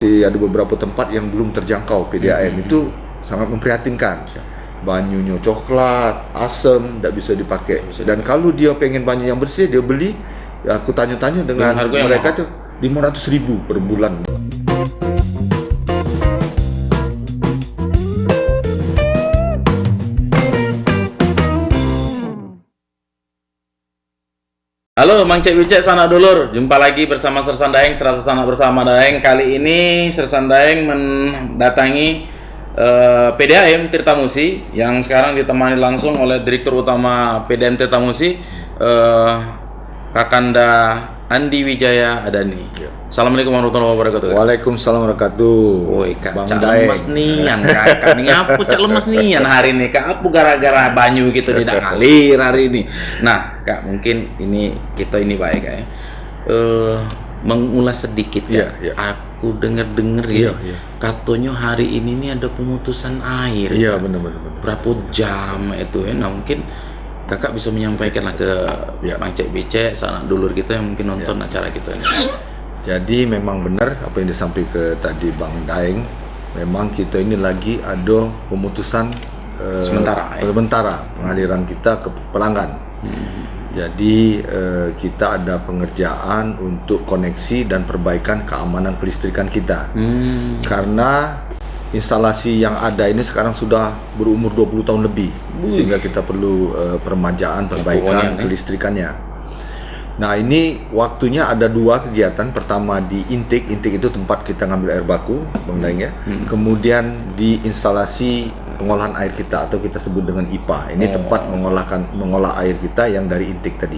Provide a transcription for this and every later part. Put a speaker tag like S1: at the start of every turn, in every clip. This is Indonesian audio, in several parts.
S1: Ada beberapa tempat yang belum terjangkau PDAM. Itu sangat memprihatinkan. Banyunya coklat, asam, tidak bisa dipakai. Dan kalau dia pengen banyu yang bersih, dia beli. Aku tanya-tanya dengan mereka tuh 500.000 per bulan.
S2: Halo Mang Cek Wicek sanak dulur, jumpa lagi bersama Sersan Daeng, Terasa Sanak Bersama Daeng. Kali ini Sersan Daeng mendatangi PDAM Tirtamusi yang sekarang ditemani langsung oleh Direktur Utama PDAM Tirtamusi, Kakanda Andi Wijaya Adani. Assalamualaikum warahmatullahi wabarakatuh.
S1: Waalaikumsalam warahmatullahi wabarakatuh.
S2: Woi kak, cak lemes nian kakak. Ini apa cak lemes nian hari ini kak? Apa gara-gara banyu gitu tidak ngalir hari ini? Nah kak, mungkin kita baik kak ya. Mengulas sedikit kak. Aku dengar ya. Katanya hari ini nih ada pemutusan air.
S1: Iya benar.
S2: Berapa jam itu ya? Nah mungkin kakak bisa menyampaikan lah ke Mang Cek Wicek, sanak dulur kita yang mungkin nonton acara kita ini.
S1: Jadi memang benar apa yang disampaikan ke tadi Bang Daeng. Memang kita ini lagi ada pemutusan sementara pengaliran kita ke pelanggan. Jadi kita ada pengerjaan untuk koneksi dan perbaikan keamanan kelistrikan kita. Karena instalasi yang ada ini sekarang sudah berumur 20 tahun lebih, sehingga kita perlu permajaan, perbaikan kelistrikannya. Nah ini waktunya ada dua kegiatan. Pertama di intake itu tempat kita ngambil air baku, Bang Daeng ya. Kemudian di instalasi pengolahan air kita atau kita sebut dengan IPA. Ini tempat mengolah air kita yang dari intake tadi.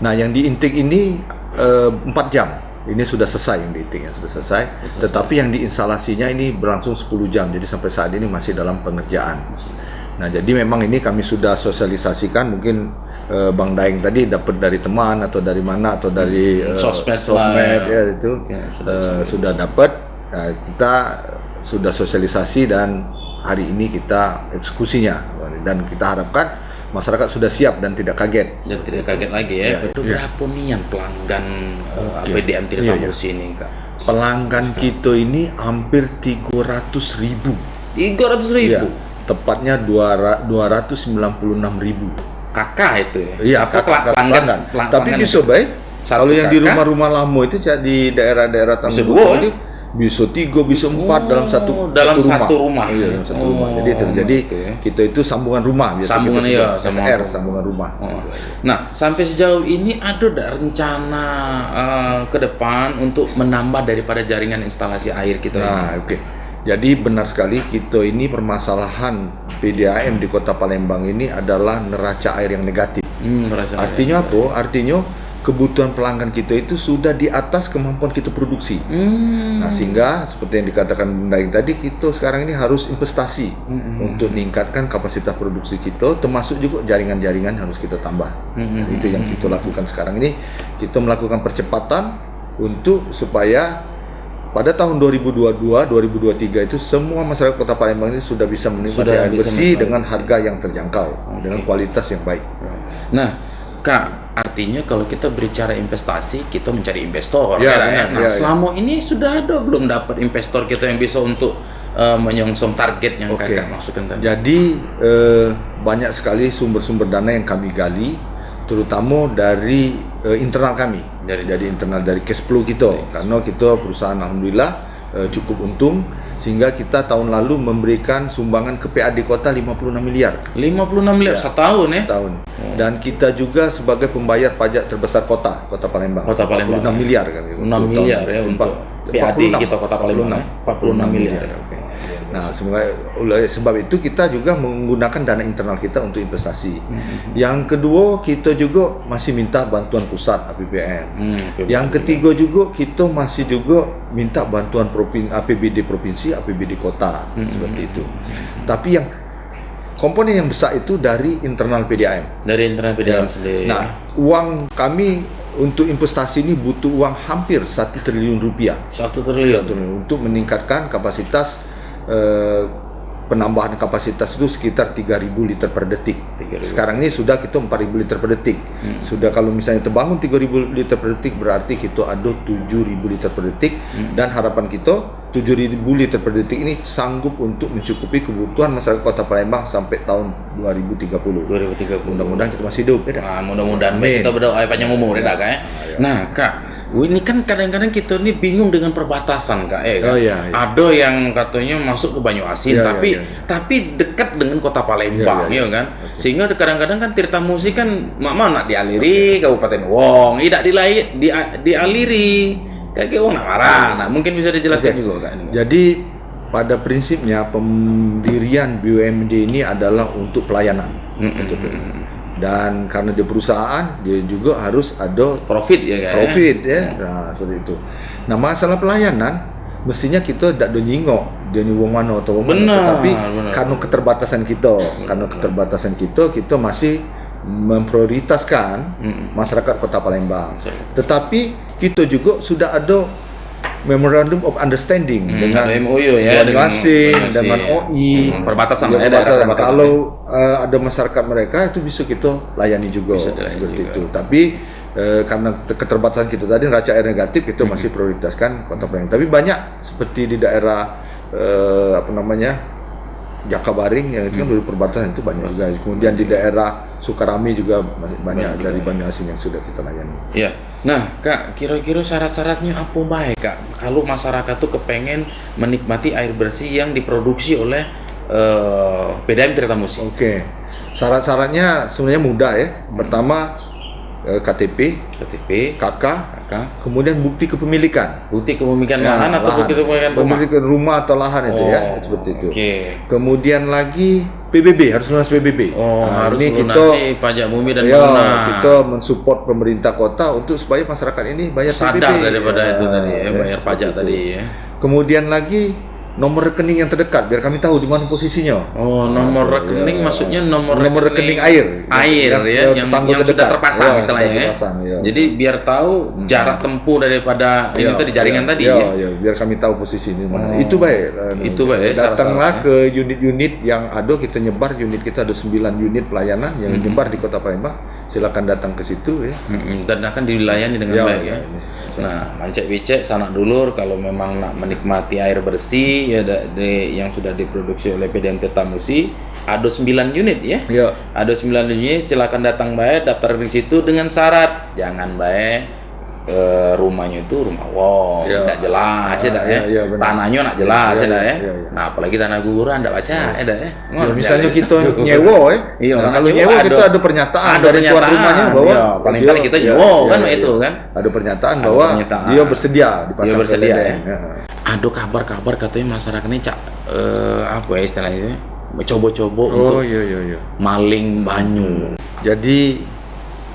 S1: Nah yang di intake ini 4 jam. Ini sudah selesai yang di intake sudah selesai. Tetapi yang di instalasinya ini berlangsung 10 jam. Jadi sampai saat ini masih dalam pengerjaan. Nah, jadi memang ini kami sudah sosialisasikan, mungkin Bang Daeng tadi dapat dari teman atau dari mana atau dari sosmed ya itu sudah dapat. Nah, kita sudah sosialisasi dan hari ini kita eksekusinya dan kita harapkan masyarakat sudah siap dan tidak kaget.
S2: Dan tidak kaget lagi ya. Itu berapa nih yang pelanggan PDAM Tirtamusi ini kak?
S1: Pelanggan kita ini hampir 300.000.
S2: 300.000.
S1: Tepatnya 296.000
S2: kakak itu ya?
S1: Iya, pelanggan. Tapi bisa baik kalau yang di rumah-rumah lama itu di daerah-daerah Tambun itu bisa 3, bisa 4 dalam satu rumah. Iya, dalam satu rumah. Jadi kita itu sambungan rumah biasa. Sambungan rumah.
S2: Nah, sampai sejauh ini ada rencana ke depan untuk menambah daripada jaringan instalasi air kita?
S1: Nah, Jadi benar sekali, kita ini permasalahan PDAM di Kota Palembang ini adalah neraca air yang negatif. Artinya apa? Artinya kebutuhan pelanggan kita itu sudah di atas kemampuan kita produksi. Nah, sehingga seperti yang dikatakan Bunda Daeng tadi, kita sekarang ini harus investasi untuk meningkatkan kapasitas produksi kita, termasuk juga jaringan-jaringan harus kita tambah. Itu yang kita lakukan sekarang ini. Kita melakukan percepatan untuk supaya pada tahun 2022-2023 itu semua masyarakat Kota Palembang ini sudah bisa menikmati air bersih dengan harga yang terjangkau, dengan kualitas yang baik.
S2: Nah, Kak, artinya kalau kita berbicara investasi, kita mencari investor. Selama ini sudah ada belum dapat investor kita yang bisa untuk menyongsong target yang Kakak maksudkan tadi?
S1: Jadi banyak sekali sumber-sumber dana yang kami gali, terutama dari internal kami, dari internal, dari cash flow kita, karena kita perusahaan alhamdulillah cukup untung, sehingga kita tahun lalu memberikan sumbangan ke PAD kota 56 miliar.
S2: 56 miliar setahun ya?
S1: Setahun. Dan kita juga sebagai pembayar pajak terbesar Kota Palembang. 46 miliar kan.
S2: 6 miliar ya untuk PAD kita Kota Palembang. 46 miliar.
S1: Nah, oleh sebab itu kita juga menggunakan dana internal kita untuk investasi. Yang kedua, kita juga masih minta bantuan pusat APBN. Yang ketiga juga kita masih juga minta bantuan APBD provinsi, APBD kota, seperti itu. Tapi yang komponen yang besar itu dari internal PDAM.
S2: Dari internal PDAM sendiri.
S1: Nah, uang kami untuk investasi ini butuh uang hampir 1 triliun rupiah.
S2: 1 triliun
S1: untuk meningkatkan kapasitas penambahan kapasitas itu sekitar 3.000 liter per detik.
S2: 3.000.
S1: Sekarang ini sudah kita 4.000 liter per detik. Sudah kalau misalnya terbangun 3.000 liter per detik berarti kita ada 7.000 liter per detik dan harapan kita 7.000 liter per detik ini sanggup untuk mencukupi kebutuhan masyarakat Kota Palembang sampai tahun 2030.
S2: 2030.
S1: Mudah-mudahan kita masih hidup.
S2: Nah, mudah-mudahan kita berdoa panjang umur ya, Kak ya. Nah, Kak, ini kan kadang-kadang kita ini bingung dengan perbatasan, Kak. Kan? Ada yang katanya masuk ke Banyuasin, tapi dekat dengan Kota Palembang, ya kan. Sehingga kadang-kadang kan Tirta Musi kan mama nak dialiri Kabupaten Wong, tidak dialiri kayak Wong nak marah. Nah, mungkin bisa dijelaskan juga, Kak. Ini.
S1: Jadi pada prinsipnya pendirian BUMD ini adalah untuk pelayanan. Dan karena dia perusahaan, dia juga harus ada
S2: profit ya, Kak.
S1: Profit ya. Nah, seperti itu. Nah, masalah pelayanan mestinya kita tidak nyingok dia ni wong mana atau wong mana, tapi karena keterbatasan kita, kita masih memprioritaskan masyarakat Kota Palembang. Tetapi kita juga sudah ada Memorandum of Understanding dengan
S2: MOU ya,
S1: dengan OI,
S2: perbatasan.
S1: Kalau ada masyarakat mereka itu bisa kita layani juga seperti itu. Tapi karena keterbatasan kita tadi neraca air negatif, kita masih prioritaskan Kota Palembang. Tapi banyak seperti di daerah Jakabaring yang itu kan dari perbatasan itu banyak juga. Kemudian di daerah Sukarami juga banyak dari Banyuasin yang sudah kita layani.
S2: Iya. Nah, Kak, kira-kira syarat-syaratnya apa baik, Kak? Kalau masyarakat tuh kepengen menikmati air bersih yang diproduksi oleh PDAM Tirta Musi.
S1: Oke. Syarat-syaratnya sebenarnya mudah ya. Pertama KTP, KK, kemudian bukti kepemilikan.
S2: Bukti kepemilikan lahan atau bukti kepemilikan rumah?
S1: Pemilikan rumah atau lahan itu ya, seperti itu. Kemudian lagi PBB, harus lunas PBB.
S2: Harus
S1: ini
S2: lunasi pajak bumi dan bangunan.
S1: Kita mensupport pemerintah kota untuk supaya masyarakat ini bayar PBB.
S2: Sadar daripada itu tadi ya, bayar pajak tadi ya.
S1: Kemudian lagi nomor rekening yang terdekat biar kami tahu di mana posisinya.
S2: Nomor rekening maksudnya nomor
S1: rekening air
S2: yang sudah terpasang istilahnya ya. Jadi biar tahu jarak tempuh daripada ini tadi jaringan tadi ya.
S1: Biar kami tahu posisi di mana. Itu baik.
S2: Itu baik.
S1: Datanglah ke unit-unit yang ada, kita nyebar unit kita ada 9 unit pelayanan yang nyebar di Kota Palembang. Silakan datang ke situ ya.
S2: Dan akan dilayani dengan baik ya. Nah, mancek-bicek sanak dulur kalau memang nak menikmati air bersih ya yang sudah diproduksi oleh PDAM Tirta Musi, ada 9 unit ya. Ada 9 unit, silakan datang baik, daftar di situ dengan syarat jangan baik rumahnya itu rumah wong, tidak jelas ya. Tanahnya nak jelas ya. Nah, apalagi tanah guguran tidak baca ya.
S1: Misalnya kita nyewa kalau nyewa kita ada pernyataan dari tuan rumahnya bahwa
S2: paling kali kita nyewa kan itu kan.
S1: Ada pernyataan bahwa dia bersedia dipasang PDAM.
S2: Ada kabar-kabar katanya masyarakat ini apa ya istilahnya? Coba-coba untuk maling banyu.
S1: Jadi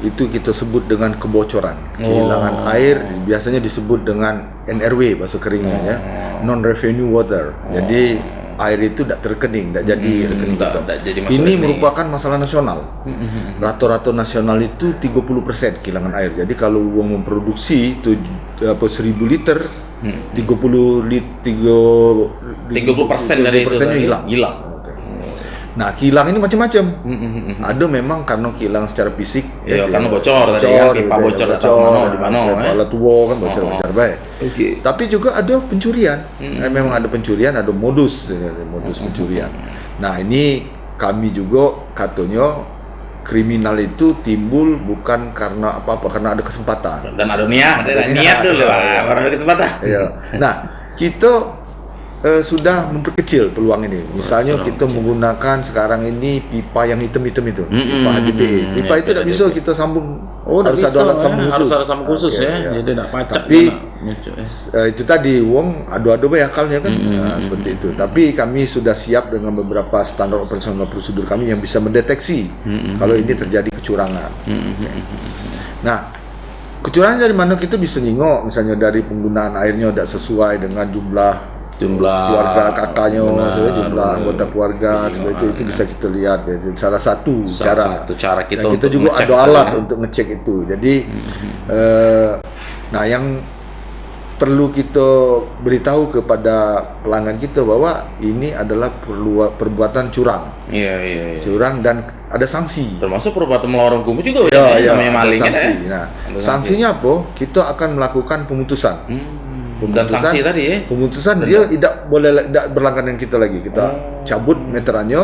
S1: itu kita sebut dengan kebocoran, kehilangan air, biasanya disebut dengan NRW bahasa keringnya ya, non revenue water. Jadi air itu tidak terrekening, tidak jadi rekening kita. Ini merupakan masalah nasional. Rata-rata nasional itu 30% kehilangan air. Jadi kalau uang memproduksi 1.000 liter, 30%
S2: dari itu hilang.
S1: Nah, kilang ini macam-macam. Ada memang karena kilang secara fisik.
S2: Karena bocor tadi ya, pipa bocor di mana.
S1: Alat tua kan bocor baik. Tapi juga ada pencurian. Memang ada pencurian, ada modus pencurian. Nah, ini kami juga katanya kriminal itu timbul bukan karena apa-apa, karena ada kesempatan.
S2: Dan ada niat dulu, baru ada kesempatan.
S1: Nah, kita sudah memperkecil peluang ini. Misalnya kita menggunakan sekarang ini pipa yang hitam-hitam itu, pipa HDPE. Pipa itu tidak bisa kita sambung. Harus ada alat sambung khusus.
S2: Harus ada sambung khusus ya. Jadi tidak pacak.
S1: Tapi itu tadi wong adu-adu akalnya kan. Seperti itu. Tapi kami sudah siap dengan beberapa standar operasional prosedur kami yang bisa mendeteksi kalau ini terjadi kecurangan. Nah, kecurangan dari mana kita bisa nyingok, misalnya dari penggunaan airnya tidak sesuai dengan jumlah keluarga kakaknya, jumlah anggota keluarga, seperti itu bisa kita lihat. Jadi salah satu cara kita juga ada alat untuk ngecek itu. Jadi nah yang perlu kita beritahu kepada pelanggan kita bahwa ini adalah perbuatan curang.
S2: Iya.
S1: Curang dan ada sanksi.
S2: Termasuk perbuatan melawan hukum juga namanya maling kan.
S1: Nah, sanksinya apa? Kita akan melakukan pemutusan.
S2: Dan sanksi tadi ya?
S1: Pemutusan dia tidak berlangganan kita lagi. Kita cabut meterannya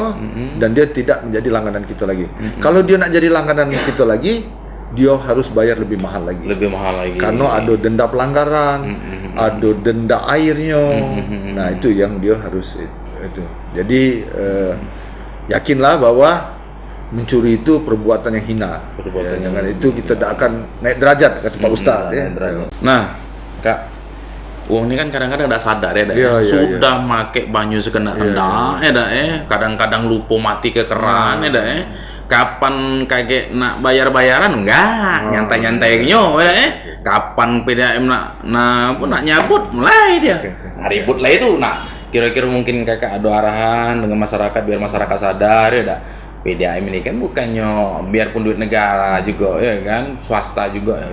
S1: dan dia tidak menjadi langganan kita lagi. Kalau dia nak jadi langganan kita lagi, dia harus bayar lebih mahal lagi. Karena ada denda pelanggaran, ada denda airnya. Nah, itu yang dia harus itu. Jadi yakinlah bahwa mencuri itu perbuatan yang hina. Dengan itu kita tidak akan naik derajat kata Pak Ustaz ya.
S2: Nah, Kak, uang ini kan kadang-kadang tidak sadar sudah make banyu sekenak rendah kadang-kadang lupa mati ke keran kapan kayak nak bayar-bayaran enggak nyantai-nyantainya kapan PDAM nak nyabut mulai dia ribut lah itu. Nah, kira-kira mungkin kakak ada arahan dengan masyarakat biar masyarakat sadar PDAM ini kan bukannya biarpun duit negara juga ya kan, swasta juga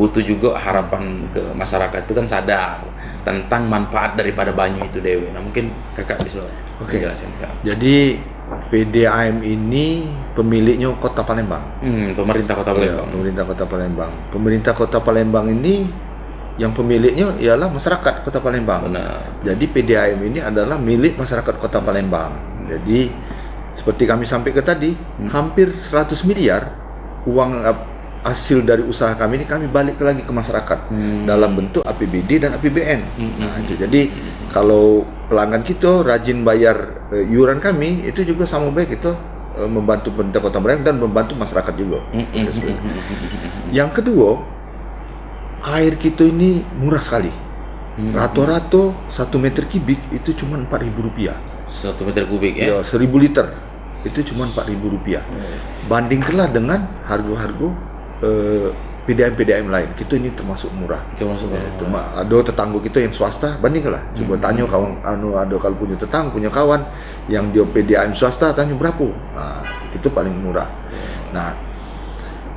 S2: butuh juga harapan ke masyarakat itu kan sadar tentang manfaat daripada banyu itu dewe. Nah, mungkin kakak bisa jelasin Kak.
S1: Jadi PDAM ini pemiliknya Kota Palembang.
S2: Pemerintah Kota Palembang.
S1: Pemerintah Kota Palembang. Pemerintah Kota Palembang ini yang pemiliknya ialah masyarakat Kota Palembang.
S2: Benar.
S1: Jadi PDAM ini adalah milik masyarakat Kota Palembang. Jadi seperti kami sampaikan tadi, hampir 100 miliar uang hasil dari usaha kami ini kami balik lagi ke masyarakat dalam bentuk APBD dan APBN. Nah, itu. Jadi kalau pelanggan kita rajin bayar iuran kami, itu juga sama baik itu membantu pemerintah Kota Palembang dan membantu masyarakat juga. Yang kedua, air kita ini murah sekali. Rata-rata 1 meter kubik itu cuma Rp4.000.
S2: 1 meter kubik ya?
S1: 1000 liter itu cuma Rp4.000. Bandingkanlah dengan harga-harga PDAM lain, kita ini termasuk murah. Ada tetangga kita yang swasta, bandinglah. Coba tanya kawan, ada kalau punya tetangga, punya kawan yang dia PDAM swasta, tanya berapa. Nah, itu paling murah. Nah,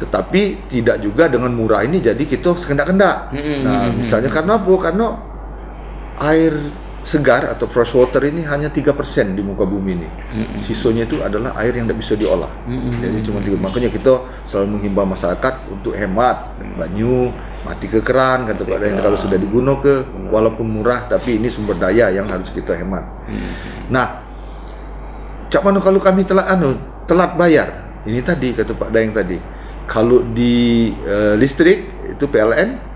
S1: tetapi tidak juga dengan murah ini jadi kita sekendak-kendak. Nah, misalnya karena apa? Karena air segar atau fresh water ini hanya 3% di muka bumi ini. Sisanya itu adalah air yang tidak bisa diolah. Jadi cuma 3%. Makanya kita selalu menghimbau masyarakat untuk hemat banyu, mati ke keran kata Pak Daeng kalau sudah digunakan walaupun murah tapi ini sumber daya yang harus kita hemat. Nah, cak mana kalau kami telat bayar. Ini tadi kata Pak Daeng tadi. Kalau di listrik itu PLN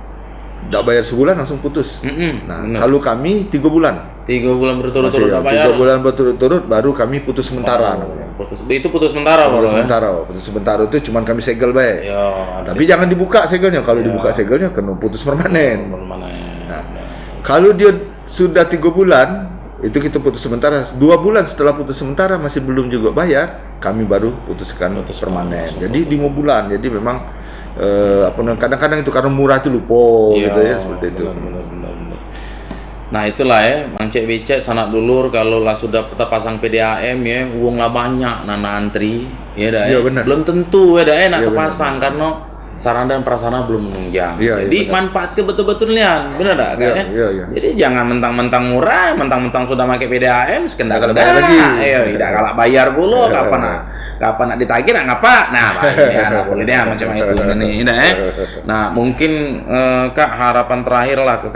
S1: tidak bayar sebulan langsung putus. Nah, kalau kami 3 bulan.
S2: 3 bulan berturut-turut bayar.
S1: 3 bulan berturut-turut baru kami putus sementara.
S2: Itu putus sementara.
S1: Putus sementara itu cuma kami segel baik. Tapi jangan dibuka segelnya. Kalau dibuka segelnya kena putus permanen. Nah, kalau dia sudah 3 bulan itu kita putus sementara. 2 bulan setelah putus sementara masih belum juga bayar, kami baru putuskan permanen. Jadi 5 bulan. Jadi memang kadang-kadang itu karena murah itu lupa gitu ya, seperti itu.
S2: Benar. Nah, itulah Mang Cek Becek sanak dulur kalau lah sudah kita pasang PDAM uang lah banyak antri belum tentu nak terpasang karena sarana dan prasarana belum menunjang. Jadi manfaat betul-betulnya benar tak kan? Jadi jangan mentang-mentang murah, mentang-mentang sudah pakai PDAM sekendak lagi. Tidak kalah bayar pula kapan nak ditagih nak ngapa? Nah, ini ada boleh dia macam itu ini Nah, mungkin Kak harapan terakhir lah ke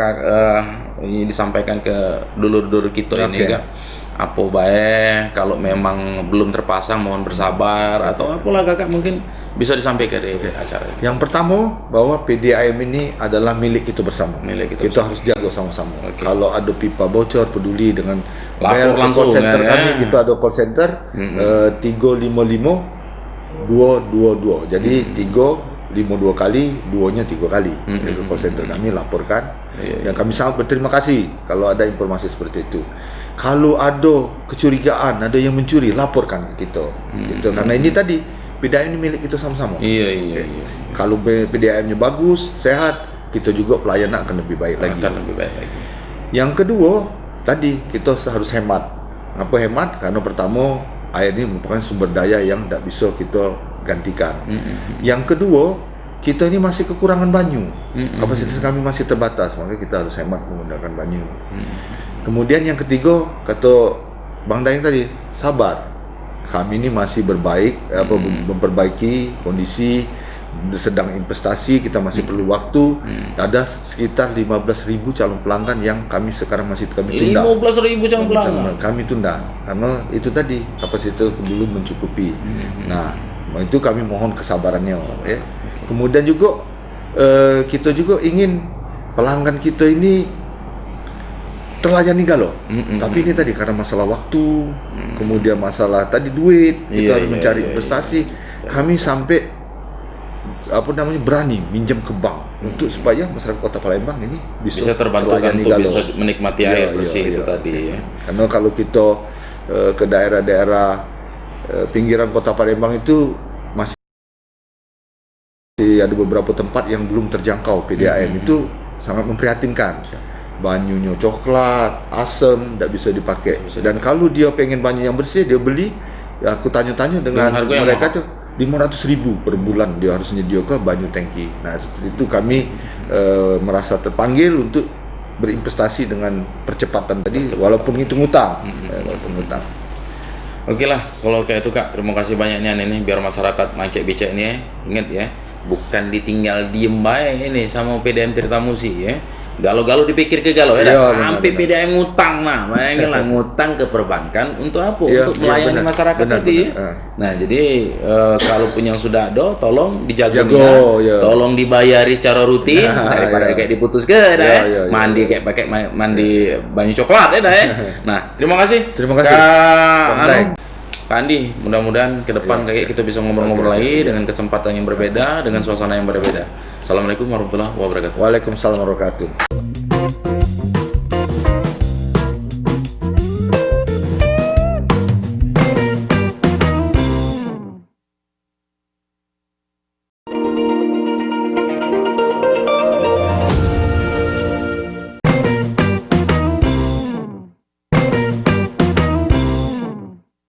S2: ini disampaikan ke dulur-dulur kita ini Kak. Apa baik kalau memang belum terpasang mohon bersabar atau apalah Kakak mungkin bisa disampaikan di acara ini.
S1: Yang pertama bahwa PDAM ini adalah milik kita bersama. Kita harus jaga sama-sama. Kalau ada pipa bocor peduli dengan
S2: lapor langsung
S1: call center kami. Kita ada call center 355 222. Jadi 352 kali, 2-nya 3 kali. Ke call center kami laporkan. Dan kami sangat berterima kasih kalau ada informasi seperti itu. Kalau ada kecurigaan, ada yang mencuri, laporkan ke kita. Karena ini tadi PDAM ini milik kita sama-sama.
S2: Iya.
S1: Kalau PDAM-nya bagus, sehat, kita juga pelayanan akan lebih baik lagi. Yang kedua, tadi kita harus hemat. Apa hemat? Karena pertama, air ini merupakan sumber daya yang tidak bisa kita gantikan. Yang kedua, kita ini masih kekurangan banyu. Kapasitas kami masih terbatas, makanya kita harus hemat menggunakan banyu. Kemudian yang ketiga, kata Bang Daeng tadi, sabar. Kami ini masih memperbaiki kondisi, sedang investasi, kita masih perlu waktu. Ada sekitar 15.000 calon pelanggan yang kami sekarang masih kami tunda.
S2: 15.000 calon pelanggan
S1: kami tunda karena itu tadi kapasitas belum mencukupi. Nah, itu kami mohon kesabarannya, ya. Kemudian juga kita juga ingin pelanggan kita ini terlayani galo. Tapi ini tadi karena masalah waktu, kemudian masalah tadi duit, kita harus mencari investasi. Kami sampai berani minjem ke bank untuk supaya masyarakat Kota Palembang ini bisa
S2: terbantukan untuk bisa menikmati air bersih itu tadi. Ya.
S1: Karena kalau kita ke daerah-daerah pinggiran Kota Palembang itu masih ada beberapa tempat yang belum terjangkau PDAM. Itu sangat memprihatinkan. Banyunya coklat, asam, tidak bisa dipakai. Dan kalau dia pengen banyu yang bersih, dia beli. Ya, aku tanya-tanya dengan mereka tuh 500.000 per bulan dia harus menyediakan banyu tangki. Nah, seperti itu kami merasa terpanggil untuk berinvestasi dengan percepatan tadi, walaupun hitung utang.
S2: Oke lah, kalau kayak itu Kak, terima kasih banyaknya ini biar masyarakat Mancek Becek ini ingat ya, bukan ditinggal diem baik ini sama PDAM Tirtamusi ya. Galau-galau dipikir ke galau ya, sampai PDAM ngutang. Nah, bayangin lah ngutang ke perbankan untuk apa? Untuk melayani masyarakat tadi. Nah, jadi kalaupun yang sudah ada, tolong dijaga, tolong dibayari secara rutin daripada kayak diputuskan, mandi kayak pakai mandi banyu coklat ya. Nah, terima kasih. Kak Andi, mudah-mudahan ke depan kayak kita bisa ngobrol-ngobrol lagi dengan kesempatan yang berbeda, dengan suasana yang berbeda. Assalamualaikum warahmatullahi wabarakatuh.
S1: Waalaikumsalam warahmatullahi wabarakatuh.